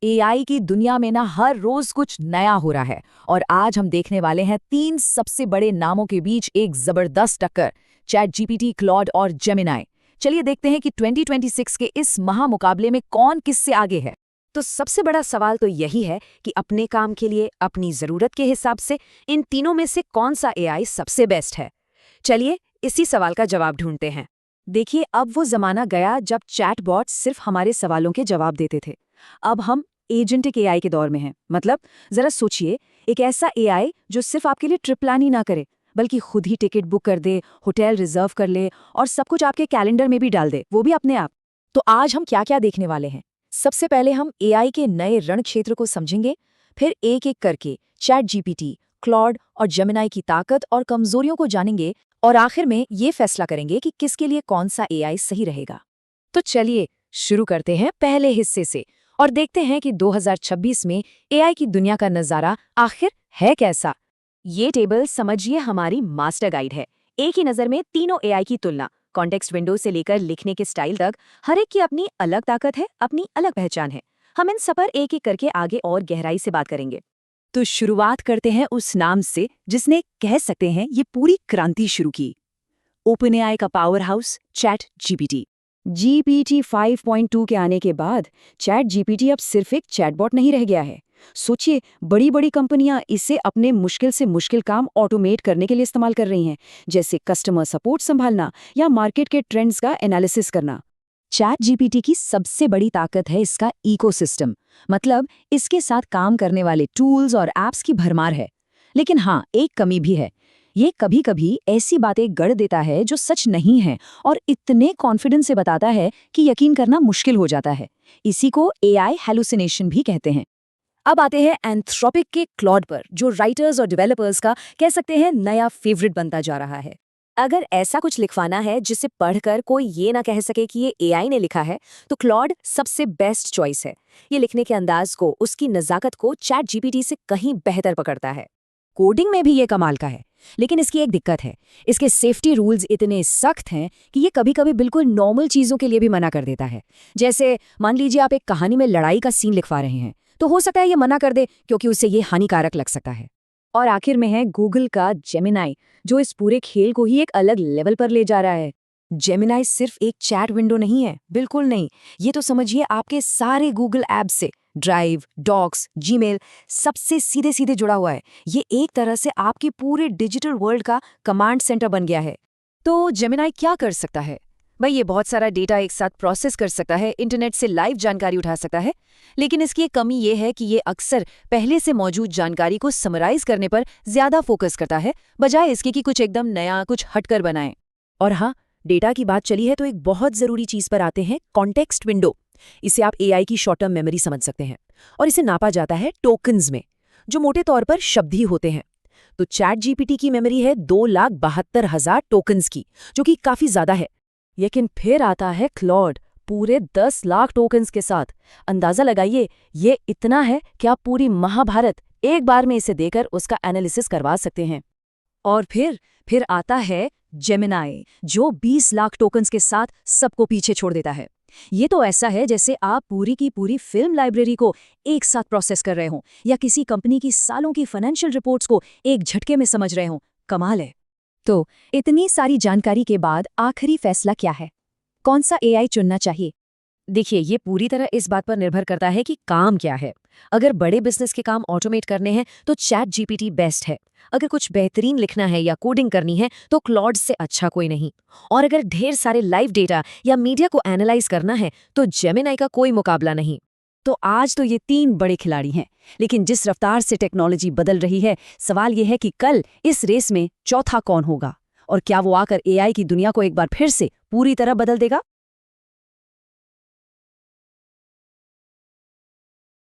AI की दुनिया में ना हर रोज कुछ नया हो रहा है और आज हम देखने वाले हैं तीन सबसे बड़े नामों के बीच एक जबरदस्त टक्कर, चैट जीपीटी, क्लॉड और जेमिनाई। चलिए देखते हैं कि 2026 के इस महामुकाबले में कौन किससे आगे है। तो सबसे बड़ा सवाल तो यही है कि अपने काम के लिए अपनी ज़रूरत के हिसाब से इन तीनों में से कौन सा एआई सबसे बेस्ट है। चलिए इसी सवाल का जवाब ढूंढते हैं। देखिए, अब वो ज़माना गया जब चैटबॉट सिर्फ हमारे सवालों के जवाब देते थे। अब हम एजेंटिक एआई के दौर में हैं। मतलब ज़रा सोचिए, एक ऐसा एआई जो सिर्फ आपके लिए ट्रिप प्लान ही ना करे, बल्कि खुद ही टिकट बुक कर दे, होटल रिजर्व कर ले और सब कुछ आपके कैलेंडर में भी डाल दे, वो भी अपने आप। तो आज हम क्या क्या देखने वाले हैं। सबसे पहले हम एआई के नए रण क्षेत्र को समझेंगे, फिर एक एक करके चैट जीपीटी, क्लॉड और जेमिनाई की ताकत और कमजोरियों को जानेंगे और आखिर में ये फैसला करेंगे कि किसके लिए कौन सा एआई सही रहेगा। तो चलिए शुरू करते हैं पहले हिस्से से और देखते हैं कि 2026 में एआई की दुनिया का नज़ारा आखिर है कैसा। ये टेबल समझिए हमारी मास्टर गाइड है। एक ही नज़र में तीनों एआई की तुलना, कॉन्टेक्स्ट विंडो से लेकर लिखने के स्टाइल तक, हर एक की अपनी अलग ताकत है, अपनी अलग पहचान है। हम इन सब पर एक एक करके आगे और गहराई से बात करेंगे। तो शुरुआत करते हैं उस नाम से जिसने कह सकते हैं ये पूरी क्रांति शुरू की, ओपन एआई का power house chat GPT. GPT 5.2 के आने के बाद चैट जीपीटी अब सिर्फ एक चैटबॉट नहीं रह गया है। सोचिए, बड़ी बड़ी कंपनियां इसे अपने मुश्किल से मुश्किल काम ऑटोमेट करने के लिए इस्तेमाल कर रही हैं, जैसे कस्टमर सपोर्ट संभालना या मार्केट के ट्रेंड्स का एनालिसिस करना। चैट जीपीटी की सबसे बड़ी ताकत है इसका इकोसिस्टम, मतलब इसके साथ काम करने वाले टूल्स और एप्स की भरमार है। लेकिन हाँ, एक कमी भी है, ये कभी कभी ऐसी बातें गढ़ देता है जो सच नहीं है और इतने कॉन्फिडेंस से बताता है कि यकीन करना मुश्किल हो जाता है। इसी को एआई हैलुसिनेशन भी कहते हैं। अब आते हैं एंथ्रोपिक के क्लॉड पर, जो राइटर्स और डेवलपर्स का कह सकते हैं नया फेवरेट बनता जा रहा है। अगर ऐसा कुछ लिखवाना है जिसे पढ़कर कोई ये ना कह सके कि ये एआई ने लिखा है, तो क्लॉड सबसे बेस्ट चॉइस है। ये लिखने के अंदाज को, उसकी नज़ाकत को चैट जीपीटी से कहीं बेहतर पकड़ता है। कोडिंग में भी ये कमाल का है, लेकिन इसकी एक दिक्कत है, इसके सेफ्टी रूल्स इतने सख्त हैं कि ये कभी-कभी बिल्कुल नॉर्मल चीज़ों के लिए भी मना कर देता है। जैसे मान लीजिए आप एक कहानी में लड़ाई का सीन लिखवा रहे हैं, तो हो सकता है ये मना कर दे क्योंकि उसे ये हानिकारक लग सकता है। और आखिर में है गूगल का जेमिनाई, जो इस पूरे खेल को ही एक अलग लेवल पर ले जा रहा है। जेमिनाई सिर्फ एक चैट विंडो नहीं है, बिल्कुल नहीं। ये तो समझिए आपके सारे गूगल ऐप से, ड्राइव, डॉक्स, जीमेल, सबसे सीधे सीधे जुड़ा हुआ है। ये एक तरह से आपके पूरे डिजिटल वर्ल्ड का कमांड सेंटर बन गया है। तो जेमिनाई क्या कर सकता है? भाई, ये बहुत सारा डेटा एक साथ प्रोसेस कर सकता है, इंटरनेट से लाइव जानकारी उठा सकता है, लेकिन इसकी एक कमी ये है कि ये अक्सर पहले से मौजूद जानकारी को समराइज करने पर ज्यादा फोकस करता है, बजाय इसके कि कुछ एकदम नया, कुछ हटकर बनाए। और हाँ, डेटा की बात चली है तो एक बहुत जरूरी चीज पर आते हैं, कॉन्टेक्स्ट विंडो। इसे आप एआई की शॉर्ट टर्म मेमोरी समझ सकते हैं और इसे नापा जाता है टोकन्स में, जो मोटे तौर पर शब्द ही होते हैं। तो चैट जीपीटी की मेमोरी है 2,72,000 टोकन्स की, जो कि काफी ज्यादा है। लेकिन फिर आता है क्लॉड, पूरे 10 लाख टोकन्स के साथ। अंदाजा लगाइए, ये इतना है कि आप पूरी महाभारत एक बार में इसे देकर उसका एनालिसिस करवा सकते हैं। और फिर आता है जेमिनाई, जो 20 लाख टोकन्स के साथ सबको पीछे छोड़ देता है। ये तो ऐसा है जैसे आप पूरी की पूरी फिल्म लाइब्रेरी को एक साथ प्रोसेस कर रहे हों या किसी कंपनी की सालों की फाइनेंशियल रिपोर्ट्स को एक झटके में समझ रहे हों। कमाल है। तो इतनी सारी जानकारी के बाद आखिरी फैसला क्या है? कौन सा एआई चुनना चाहिए? देखिए, ये पूरी तरह इस बात पर निर्भर करता है कि काम क्या है। अगर बड़े बिजनेस के काम ऑटोमेट करने हैं तो चैट जीपीटी बेस्ट है। अगर कुछ बेहतरीन लिखना है या कोडिंग करनी है तो क्लॉड से अच्छा कोई नहीं। और अगर ढेर सारे लाइव डेटा या मीडिया को एनालाइज करना है तो जेमिनाई का कोई मुकाबला नहीं। तो आज तो ये तीन बड़े खिलाड़ी हैं, लेकिन जिस रफ्तार से टेक्नोलॉजी बदल रही है, सवाल ये है कि कल इस रेस में चौथा कौन होगा और क्या वो आकर एआई की दुनिया को एक बार फिर से पूरी तरह बदल देगा।